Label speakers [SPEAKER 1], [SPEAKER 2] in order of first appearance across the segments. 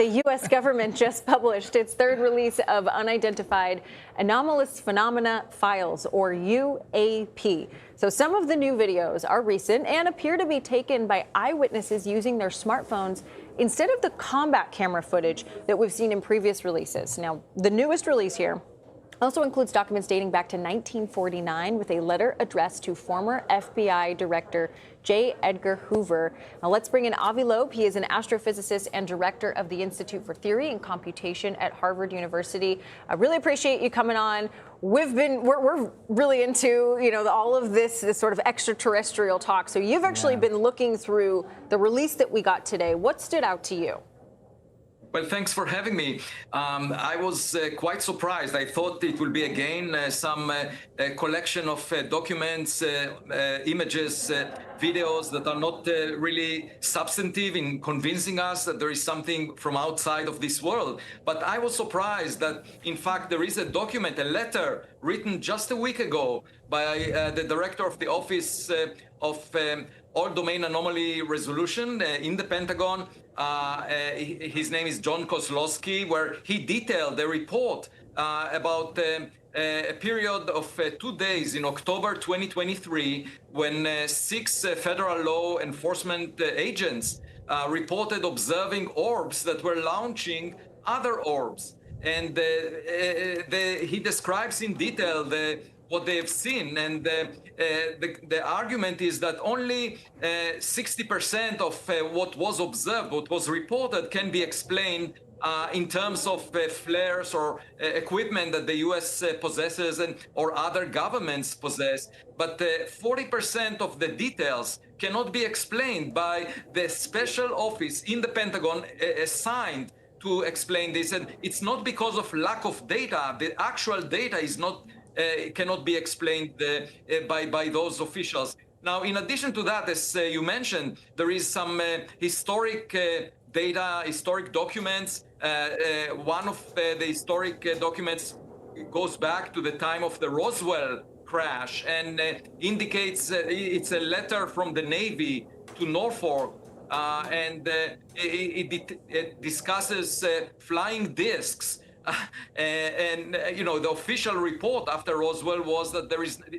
[SPEAKER 1] The U.S. government just published its third release of Unidentified Anomalous Phenomena Files, or UAP. So some of the new videos are recent and appear to be taken by eyewitnesses using their smartphones instead of the combat camera footage that we've seen in previous releases. Now, the newest release here also includes documents dating back to 1949 with a letter addressed to former FBI Director J. Edgar Hoover. Now let's bring in Avi Loeb. He is an astrophysicist and director of the Institute for Theory and Computation at Harvard University. I really appreciate you coming on. We're really into, all of this sort of extraterrestrial talk. So you've actually been looking through the release that we got today. What stood out to you?
[SPEAKER 2] Well, thanks for having me. I was quite surprised. I thought it will be again some collection of documents, images, videos that are not really substantive in convincing us that there is something from outside of this world. But I was surprised that, in fact, there is a document, a letter written just a week ago by the director of the Office of All Domain Anomaly Resolution in the Pentagon. His name is John Kozlowski, where he detailed a report about a period of 2 days in October 2023 when 6 federal law enforcement agents reported observing orbs that were launching other orbs. And he describes in detail what they have seen, and the argument is that only 60% of what was observed, what was reported, can be explained in terms of flares or equipment that the U.S. possesses or other governments possess. But 40% of the details cannot be explained by the special office in the Pentagon assigned to explain this. And it's not because of lack of data. The actual data is not cannot be explained by those officials. Now, in addition to that, as you mentioned, there is some historic data, historic documents. One of the historic documents goes back to the time of the Roswell crash and indicates it's a letter from the Navy to Norfolk, and it discusses flying discs. The official report after Roswell was that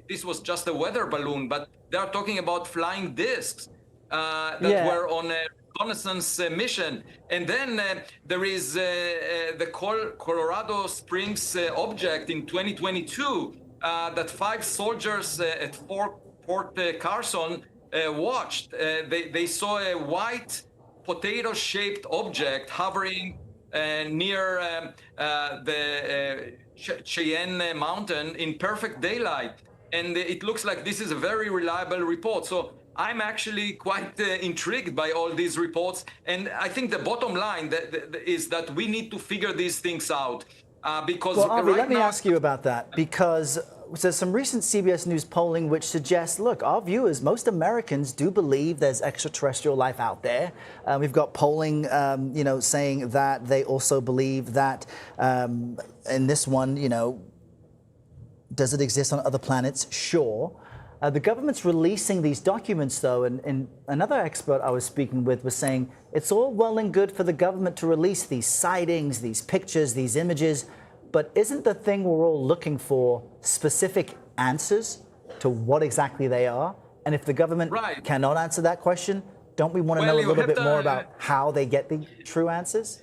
[SPEAKER 2] this was just a weather balloon, but they are talking about flying discs that were on a reconnaissance mission. And then there is the Colorado Springs object in 2022 that 5 soldiers at Fort Carson watched. They saw a white potato-shaped object hovering near the Cheyenne Mountain in perfect daylight. And it looks like this is a very reliable report. So I'm actually quite intrigued by all these reports. And I think the bottom line is that we need to figure these things out. Because
[SPEAKER 3] well, Avi, let me ask you about that, because there's some recent CBS News polling which suggests, look, our viewers, most Americans do believe there's extraterrestrial life out there. We've got polling, saying that they also believe that in this one, does it exist on other planets? Sure. The government's releasing these documents, though, and another expert I was speaking with was saying it's all well and good for the government to release these sightings, these pictures, these images, but isn't the thing we're all looking for specific answers to what exactly they are? And if the government cannot answer that question, don't we want to know a little bit more about how they get the true answers?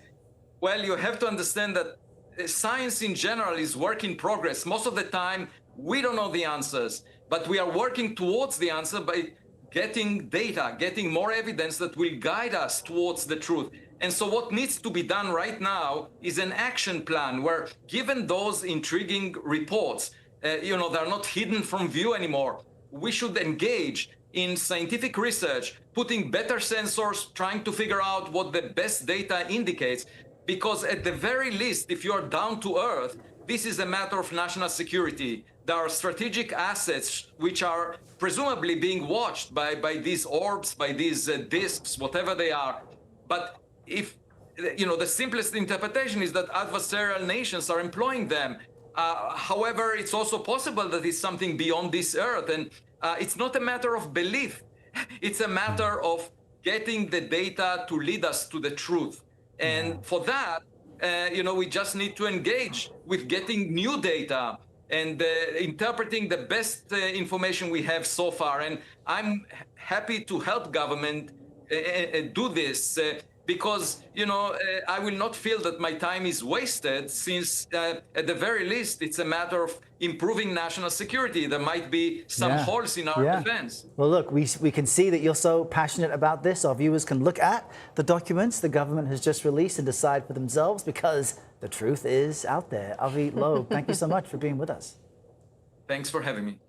[SPEAKER 2] Well, you have to understand that science in general is work in progress. Most of the time, we don't know the answers, but we are working towards the answer by getting data, getting more evidence that will guide us towards the truth. And so what needs to be done right now is an action plan where, given those intriguing reports, they're not hidden from view anymore. We should engage in scientific research, putting better sensors, trying to figure out what the best data indicates. Because at the very least, if you're down to earth, this is a matter of national security. There are strategic assets which are presumably being watched by these orbs, by these discs, whatever they are. But if, the simplest interpretation is that adversarial nations are employing them. However, it's also possible that it's something beyond this earth. And it's not a matter of belief. It's a matter of getting the data to lead us to the truth. And for that, we just need to engage with getting new data and interpreting the best information we have so far. And I'm happy to help government do this because, I will not feel that my time is wasted since at the very least, it's a matter of improving national security. There might be some holes in our defense.
[SPEAKER 3] Well, look, we can see that you're so passionate about this. Our viewers can look at the documents the government has just released and decide for themselves because the truth is out there. Avi Loeb, thank you so much for being with us.
[SPEAKER 2] Thanks for having me.